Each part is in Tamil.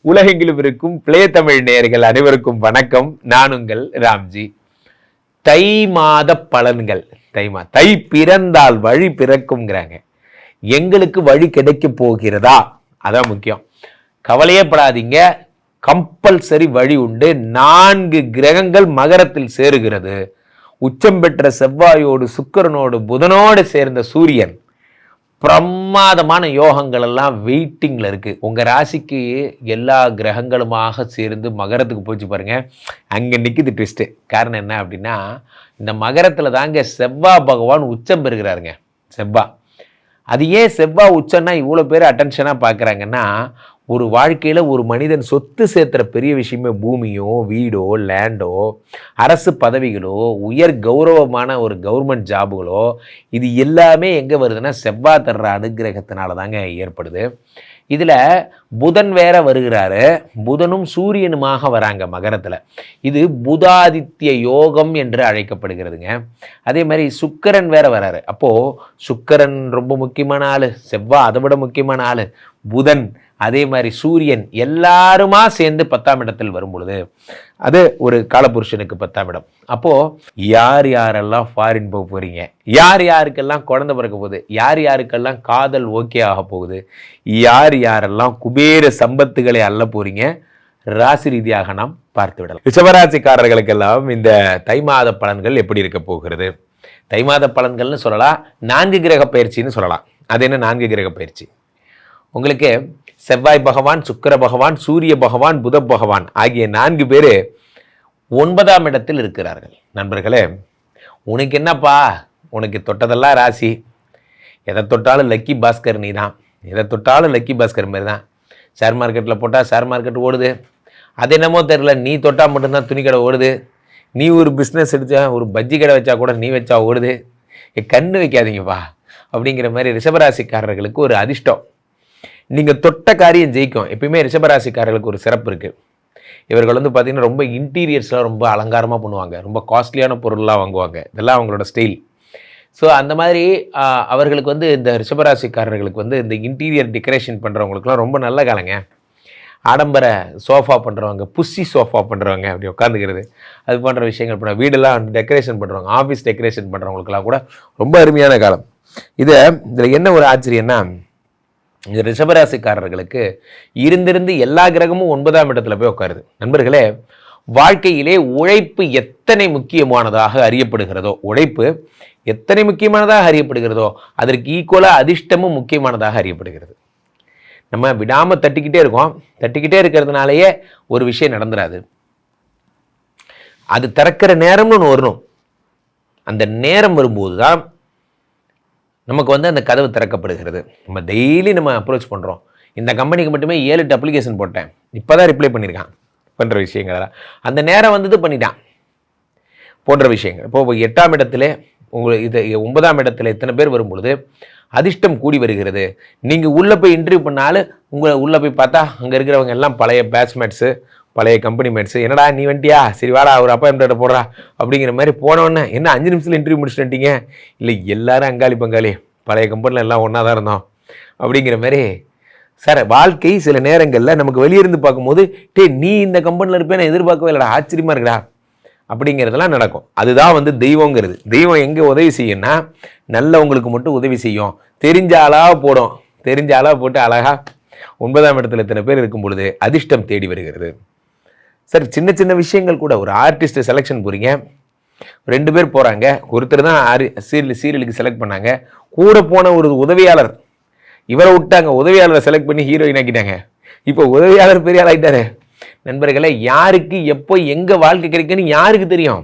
உலகெங்கிலும் இருக்கும் பிளே தமிழ் நேயர்கள் அனைவருக்கும் வணக்கம். நான் உங்கள் ராம்ஜி. தை மாத பலன்கள். தை பிறந்தால் வழி பிறக்கும்ங்கிறாங்க. எங்களுக்கு வழி கிடைக்க போகிறதா? அதான் முக்கியம். கவலையே படாதீங்க, கம்பல்சரி வழி உண்டு. 4 கிரகங்கள் மகரத்தில் சேருகிறது. உச்சம் பெற்ற செவ்வாயோடு சுக்கிரனோடு புதனோடு சேர்ந்த சூரியன் பிரமாதமான யோகங்கள் எல்லாம் வெயிட்டிங்கில் இருக்குது. உங்கள் ராசிக்கு எல்லா கிரகங்களுமாக சேர்ந்து மகரத்துக்கு போச்சு பாருங்க, அங்கே நிற்குது ட்விஸ்ட்டு. காரணம் என்ன அப்படின்னா, இந்த மகரத்தில் தாங்க செவ்வாய் பகவான் உச்சம் பெறுகிறாருங்க. அது ஏன் செவ்வாய் உச்சம்னா இவ்வளோ பேர் அட்டென்ஷனாக பார்க்குறாங்கன்னா, ஒரு வாழ்க்கையில் ஒரு மனிதன் சொத்து சேர்த்துற பெரிய விஷயமே பூமியோ வீடோ லேண்டோ அரசு பதவிகளோ உயர் கௌரவமான ஒரு கவர்மெண்ட் ஜாபுகளோ இது எல்லாமே எங்கே வருதுன்னா செவ்வாய் தர்ற அனுகிரகத்தினால தாங்க ஏற்படுது. இதில் புதன் வேற வருகிறாரு. புதனும் சூரியனுமாக வராங்க மகரத்தில். இது புதாதித்ய யோகம் என்று அழைக்கப்படுகிறதுங்க. அதே மாதிரி சுக்கிரன் வேற வராரு. அப்போது சுக்கிரன் ரொம்ப முக்கியமான ஆள், செவ்வாய் அதை விட முக்கியமான ஆள், புதன் அதே மாதிரி சூரியன் எல்லாருமா சேர்ந்து 10ஆம் இடத்தில் வரும் பொழுது அது ஒரு காலபுருஷனுக்கு 10ஆம் இடம். அப்போது யார் யாரெல்லாம் ஃபாரின் போக போகிறீங்க, யார் யாருக்கெல்லாம் குழந்தை பிறக்க போகுது, யார் யாருக்கெல்லாம் காதல் ஓகே ஆக போகுது, யார் யாரெல்லாம் குபேர சம்பத்துகளை அள்ள போகிறீங்க, ராசி ரீதியாக நாம் பார்த்து விடலாம். ரிஷபராசிக்காரர்களுக்கெல்லாம் இந்த தை மாத பலன்கள் எப்படி இருக்க போகிறது? தை மாத பலன்கள்னு சொல்லலாம், 4 கிரக பயிற்சின்னு சொல்லலாம். அது என்ன 4 கிரக பயிற்சி? உங்களுக்கு செவ்வாய் பகவான், சுக்கிர பகவான், சூரிய பகவான், புத பகவான் ஆகிய 4 பேர் 9ஆம் இடத்தில் இருக்கிறார்கள். நண்பர்களே, உனக்கு என்னப்பா, உனக்கு தொட்டதெல்லாம் ராசி, எதை தொட்டாலும் லக்கி பாஸ்கர் நீ தான், எதை தொட்டாலும் லக்கி பாஸ்கர் மாதிரி தான். ஷேர் மார்க்கெட்டில் போட்டால் ஷேர் மார்க்கெட் ஓடுது, அது என்னமோ தெரில, நீ தொட்டால் மட்டும்தான் துணி கடை ஓடுது, நீ ஒரு பிஸ்னஸ் எடுத்தா, ஒரு பஜ்ஜி கடை வச்சா கூட நீ வச்சா ஓடுது, கண்ணு வைக்காதீங்கப்பா அப்படிங்கிற மாதிரி ரிஷபராசிக்காரர்களுக்கு ஒரு அதிர்ஷ்டம். நீங்கள் தொட்ட காரியம் ஜெயிக்கும். எப்பயுமே ரிஷபராசிக்காரர்களுக்கு ஒரு சிறப்பு இருக்குது. இவர்கள் பார்த்திங்கன்னா ரொம்ப இன்டீரியர்ஸ்லாம் ரொம்ப அலங்காரமாக பண்ணுவாங்க, ரொம்ப காஸ்ட்லியான பொருள்லாம் வாங்குவாங்க, இதெல்லாம் அவங்களோட ஸ்டைல். ஸோ அந்த மாதிரி அவர்களுக்கு இந்த ரிஷபராசிக்காரர்களுக்கு இந்த இன்டீரியர் டெக்கரேஷன் பண்ணுறவங்களுக்குலாம் ரொம்ப நல்ல காலங்க. ஆடம்பர சோஃபா பண்ணுறவங்க, புஷி சோஃபா பண்ணுறவங்க, அப்படி உட்காந்துக்கிறது, அது போன்ற விஷயங்கள் பண்ண வீடெல்லாம் டெக்கரேஷன் பண்ணுறவங்க, ஆஃபீஸ் டெக்கரேஷன் பண்ணுறவங்களுக்குலாம் கூட ரொம்ப அருமையான காலம். இதில் என்ன ஒரு ஆச்சரியன்னா, இந்த ரிஷபராசிக்காரர்களுக்கு இருந்திருந்து எல்லா கிரகமும் 9ஆம் இடத்துல போய் உட்காருது. நண்பர்களே, வாழ்க்கையிலே உழைப்பு எத்தனை முக்கியமானதாக அறியப்படுகிறதோ, அதற்கு ஈக்குவலாக அதிர்ஷ்டமும் முக்கியமானதாக அறியப்படுகிறது. நம்ம விடாமல் தட்டிக்கிட்டே இருக்கிறதுனாலேயே ஒரு விஷயம் நடந்துடாது. அது திறக்கிற நேரம்னு ஒன்று வரணும். அந்த நேரம் வரும்போது தான் நமக்கு அந்த கதவு திறக்கப்படுகிறது. நம்ம டெய்லி நம்ம அப்ரோச் பண்ணுறோம். இந்த கம்பெனிக்கு மட்டுமே 7-8 அப்ளிகேஷன் போட்டேன், இப்போ தான் ரிப்ளை பண்ணியிருக்கான் பண்ணுற விஷயங்களெல்லாம் அந்த நேரம் பண்ணிட்டான் போன்ற விஷயங்கள். இப்போ 8ஆம் இடத்துல உங்களுக்கு 9ஆம் இடத்துல இத்தனை பேர் வரும்பொழுது அதிர்ஷ்டம் கூடி வருகிறது. நீங்கள் உள்ளே போய் இன்டர்வியூ பண்ணாலும் உங்களை உள்ளே போய் பார்த்தா அங்கே இருக்கிறவங்க எல்லாம் பழைய பேட்ச்மேட்ஸு, பழைய கம்பெனி மேட்ஸு. என்னடா நீ வந்துட்டியா, சரி வாடா ஒரு அப்பாயின்மெண்ட்டை போடுறா அப்படிங்கிற மாதிரி போனோன்னே, என்ன 5 நிமிஷத்தில் இன்டர்வியூ முடிச்சுட்டு வந்துட்டீங்க? இல்லை, எல்லாரும் அங்காளி பங்காளி, பழைய கம்பெனியில் எல்லாம் ஒன்றா தான் இருந்தோம் அப்படிங்கிற மாதிரி. சார், வாழ்க்கை சில நேரங்களில் நமக்கு வெளியிருந்து பார்க்கும்போது, நீ இந்த கம்பெனியில் இருப்பேன் நான் எதிர்பார்க்கவே இல்லைடா, ஆச்சரியமாக இருக்குடா அப்படிங்கிறதெல்லாம் நடக்கும். அதுதான் தெய்வங்கிறது. தெய்வம் எங்கே உதவி செய்யும்னா, நல்லவங்களுக்கு மட்டும் உதவி செய்யும். தெரிஞ்ச அளவு போட்டு அழகாக 9ஆம் இடத்துல இத்தனை பேர் இருக்கும் பொழுது அதிர்ஷ்டம் தேடி வருகிறது. சார், சின்ன சின்ன விஷயங்கள் கூட, ஒரு ஆர்டிஸ்ட்டை செலெக்ஷன் போகிறீங்க, 2 பேர் போகிறாங்க, ஒருத்தர் தான் சீரியலுக்கு செலக்ட் பண்ணாங்க, கூட போன ஒரு உதவியாளர் இவரை விட்டாங்க, உதவியாளரை செலக்ட் பண்ணி ஹீரோயின் ஆக்கிட்டாங்க. இப்போ உதவியாளர் பெரிய ஆள் ஆகிட்டாரு. நண்பர்களே, யாருக்கு எப்போ எங்கே வாழ்க்கை கிடைக்குன்னு யாருக்கு தெரியும்?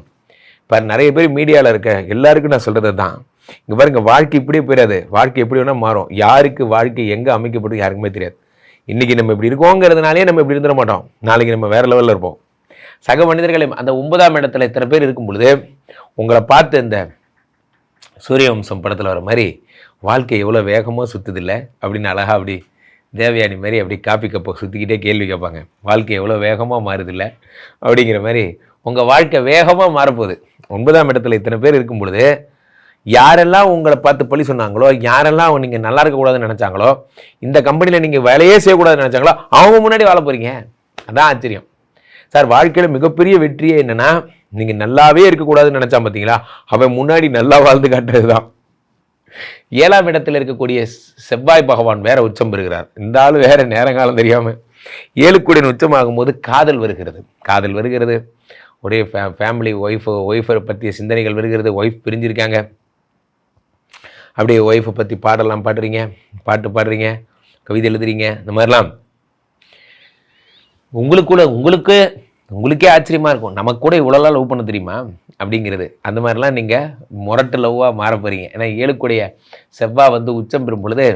இப்போ நிறைய பேர் மீடியாவில் இருக்க எல்லாருக்கும் நான் சொல்கிறது தான், இங்கே பாருங்க, வாழ்க்கை இப்படியே போயிடாது, வாழ்க்கை எப்படி வேணால் மாறும். யாருக்கு வாழ்க்கை எங்கே அமைக்கப்படும் யாருக்குமே தெரியாது. இன்றைக்கி நம்ம இப்படி இருக்கோங்கிறதுனாலே நம்ம இப்படி இருந்துட மாட்டோம், நாளைக்கு நம்ம வேறு லெவலில் இருப்போம். சக மனிதர்களே, அந்த 9ஆம் இடத்துல இத்தனை பேர் இருக்கும் பொழுது உங்களை பார்த்து இந்த சூரியவம்சம் படத்தில் வர மாதிரி வாழ்க்கை எவ்வளோ வேகமாக சுற்றுதில்லை அப்படின்னு அழகாக அப்படி தேவயானி மாதிரி அப்படி காப்பி கப்பை சுற்றிக்கிட்டே கேள்வி கேட்பாங்க. வாழ்க்கை எவ்வளோ வேகமாக மாறுதில்லை அப்படிங்கிற மாதிரி உங்கள் வாழ்க்கை வேகமாக மாறப்போகுது. 9ஆம் இடத்துல இத்தனை பேர் இருக்கும் பொழுது யாரெல்லாம் உங்களை பார்த்து பழி சொன்னாங்களோ, யாரெல்லாம் நீங்கள் நல்லா இருக்கக்கூடாதுன்னு நினச்சாங்களோ, இந்த கம்பெனியில் நீங்கள் வேலையே செய்யக்கூடாதுன்னு நினச்சாங்களோ, அவங்க முன்னாடி வாழ போகிறீங்க. அதான் ஆச்சரியம் சார். வாழ்க்கையில் மிகப்பெரிய வெற்றியே என்னென்னா, நீங்கள் நல்லாவே இருக்கக்கூடாதுன்னு நினச்சா பார்த்தீங்களா, அவன் முன்னாடி நல்லா வாழ்ந்து காட்டுறது தான். 7ஆம் இடத்தில் இருக்கக்கூடிய செவ்வாய் பகவான் வேற உச்சம் பெறுகிறார். இந்த ஆள் வேற நேரங்காலம் தெரியாமல் 7 கூடிய உச்சமாகும் போது காதல் வருகிறது. ஒரே ஃபேமிலி ஒய்ஃபை பற்றிய சிந்தனைகள் வருகிறது. ஒய்ஃப் பிரிஞ்சிருக்காங்க, அப்படியே ஒய்ஃபை பற்றி பாட்டு பாடுறீங்க, கவிதை எழுதுறீங்க. இந்த மாதிரிலாம் உங்களுக்கே ஆச்சரியமாக இருக்கும். நமக்கு கூட இவ்வளோலாம் லவ் பண்ண தெரியுமா அப்படிங்கிறது. அந்த மாதிரிலாம் நீங்கள் முரட்டு லவ்வாக மாற போகிறீங்க. ஏன்னா 7 கூடிய செவ்வாய் உச்சம் பெறும் பொழுது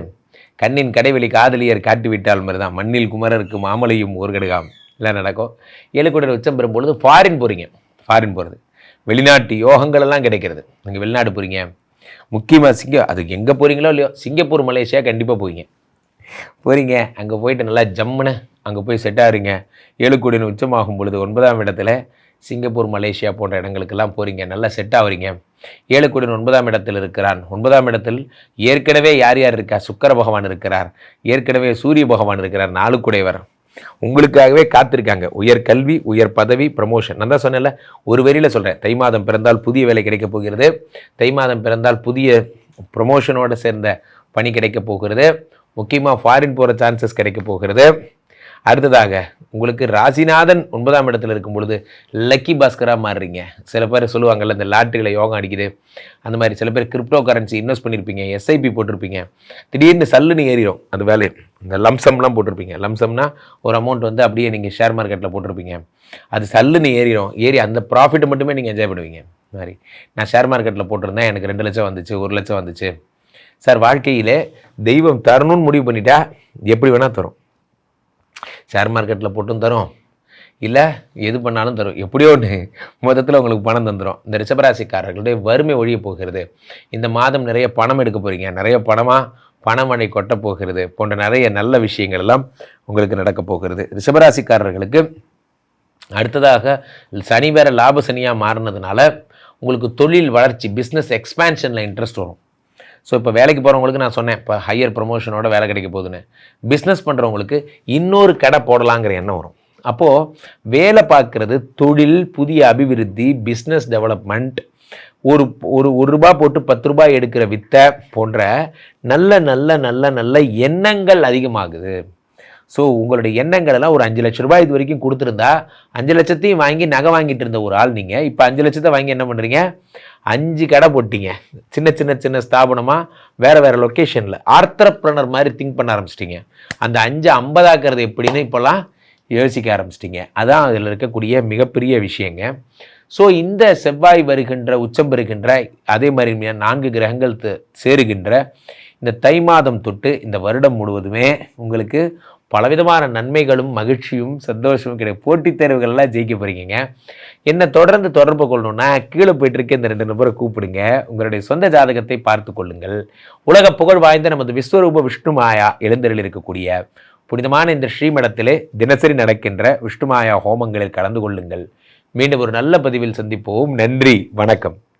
கண்ணின் கடைவெளி காதலியர் காட்டிவிட்டால் மாதிரி தான், மண்ணில் குமரருக்கு மாமலையும் ஒரு கடுகாம் எல்லாம் நடக்கும். 7 கூடிய உச்சம் பெறும் பொழுது ஃபாரின் போகிறது, வெளிநாட்டு யோகங்கள் எல்லாம் கிடைக்கிறது. நீங்கள் வெளிநாடு போகிறீங்க, முக்கியமாக அதுக்கு எங்கே போகிறீங்களோ இல்லையோ, சிங்கப்பூர் மலேசியா கண்டிப்பாக போகிறீங்க. அங்கே போயிட்டு நல்லா ஜம்முன்னு அங்கே போய் செட் ஆகிறீங்க. 7 கூடிய உச்சமாகும் பொழுது 9ஆம் இடத்துல சிங்கப்பூர் மலேசியா போன்ற இடங்களுக்கெல்லாம் போகிறீங்க, நல்லா செட் ஆகிறீங்க. 7 கூடிய 9ஆம் இடத்தில் இருக்கிறான். 9ஆம் இடத்தில் ஏற்கனவே யார் இருக்கா? சுக்கிர பகவான் இருக்கிறார், ஏற்கனவே சூரிய பகவான் இருக்கிறார். 4 கூடையவர் உங்களுக்காகவே காத்திருக்காங்க. உயர் கல்வி, உயர் பதவி, ப்ரமோஷன். நான் தான் சொன்னேன்ல, ஒரு வரியில் சொல்கிறேன். தை மாதம் பிறந்தால் புதிய வேலை கிடைக்கப் போகிறது. தை மாதம் பிறந்தால் புதிய ப்ரமோஷனோடு சேர்ந்த பணி கிடைக்கப் போகிறது. முக்கியமாக ஃபாரின் போகிற சான்சஸ் கிடைக்க போகிறது. அடுத்ததாக உங்களுக்கு ராசிநாதன் 9ஆம் இடத்துல இருக்கும் பொழுது லக்கி பாஸ்கராக மாறுறீங்க. சில பேர் சொல்லுவாங்கள்ல, இந்த லாட்டரியில் யோகம் அடிக்குது, அந்த மாதிரி. சில பேர் கிரிப்டோ கரன்சி இன்வெஸ்ட் பண்ணியிருப்பீங்க, எஸ்ஐபி போட்டிருப்பீங்க, திடீர்னு சல்லுன்னு ஏறிடும் அந்த வேலை. இந்த லம்சம்லாம் போட்டிருப்பீங்க. லம்சம்னா ஒரு அமௌண்ட் அப்படியே நீங்கள் ஷேர் மார்க்கெட்டில் போட்டிருப்பீங்க, அது சல்லுன்னு ஏறி அந்த ப்ராஃபிட்டை மட்டுமே நீங்கள் என்ஜாய் பண்ணுவீங்க. மாதிரி நான் ஷேர் மார்க்கெட்டில் போட்டிருந்தேன், எனக்கு 2 லட்சம் வந்துச்சு, 1 லட்சம் வந்துச்சு. சார், வாழ்க்கையில் தெய்வம் தரணும்னு முடிவு பண்ணிட்டா எப்படி வேணால் தரும். ஷேர் மார்க்கெட்டில் போட்டும் தரும், இல்லை எது பண்ணாலும் தரும். எப்படியோ ஒன்று மொத்தத்தில் உங்களுக்கு பணம் தந்துடும். இந்த ரிஷபராசிக்காரர்களுடைய வறுமை ஒழிய போகிறது. இந்த மாதம் நிறைய பணம் எடுக்க போகிறீங்க, நிறைய பணமழை கொட்ட போகிறது போன்ற நிறைய நல்ல விஷயங்கள் எல்லாம் உங்களுக்கு நடக்க போகிறது. ரிஷபராசிக்காரர்களுக்கு அடுத்ததாக சனி வேற லாப சனியாக மாறினதுனால உங்களுக்கு தொழில் வளர்ச்சி, பிஸ்னஸ் எக்ஸ்பேன்ஷனில் இன்ட்ரெஸ்ட் வரும். ஸோ இப்போ வேலைக்கு போகிறவங்களுக்கு நான் சொன்னேன், இப்போ ஹையர் ப்ரொமோஷனோட வேலை கிடைக்க போகுதுன்னு. பிஸ்னஸ் பண்ணுறவங்களுக்கு இன்னொரு கடை போடலாங்கிற எண்ணம் வரும். அப்போது வேலை பார்க்குறது, தொழில், புதிய அபிவிருத்தி, பிஸ்னஸ் டெவலப்மெண்ட், ஒரு ரூபா போட்டு 10 ரூபாய் எடுக்கிற வித்தை போன்ற நல்ல நல்ல நல்ல நல்ல எண்ணங்கள் அதிகமாகுது. ஸோ உங்களுடைய எண்ணங்கள் எல்லாம் ஒரு 5 லட்ச ரூபாய் இது வரைக்கும் கொடுத்துருந்தா 5 லட்சத்தையும் வாங்கி நகை வாங்கிட்டு இருந்த ஒரு ஆள் நீங்கள் இப்போ 5 லட்சத்தை வாங்கி என்ன பண்ணுறீங்க? 5 கடை போட்டீங்க. சின்ன ஸ்தாபனமாக வேறு லொக்கேஷனில் ஆர்த்தரப்ரனர் மாதிரி திங்க் பண்ண ஆரம்பிச்சிட்டிங்க. அந்த 5 50 ஆக்கிறது எப்படின்னு இப்போல்லாம் யோசிக்க ஆரம்பிச்சிட்டிங்க. அதான் அதில் இருக்கக்கூடிய மிகப்பெரிய விஷயங்க. ஸோ இந்த செவ்வாய் வருகின்ற, உச்சம் பெறுகின்ற, அதே மாதிரி 4 கிரகங்கள் சேருகின்ற இந்த தை மாதம் தொட்டு இந்த வருடம் முழுவதுமே உங்களுக்கு பலவிதமான நன்மைகளும் மகிழ்ச்சியும் சந்தோஷமும் கிடைக்கும். போட்டித் தேர்வுகள்லாம் ஜெயிக்க போகிறீங்க. என்னை தொடர்ந்து தொடர்பு கொள்ளணும்னா கீழே போயிட்டுருக்க இந்த 2 நபரை கூப்பிடுங்க. உங்களுடைய சொந்த ஜாதகத்தை பார்த்து கொள்ளுங்கள். உலக புகழ் வாய்ந்த நமது விஸ்வரூப விஷ்ணுமாயா எழுந்தருளில் இருக்கக்கூடிய புனிதமான இந்த ஸ்ரீமடத்திலே தினசரி நடக்கின்ற விஷ்ணுமாயா ஹோமங்களில் கலந்து கொள்ளுங்கள். மீண்டும் ஒரு நல்ல பதிவில் சந்திப்போம். நன்றி, வணக்கம்.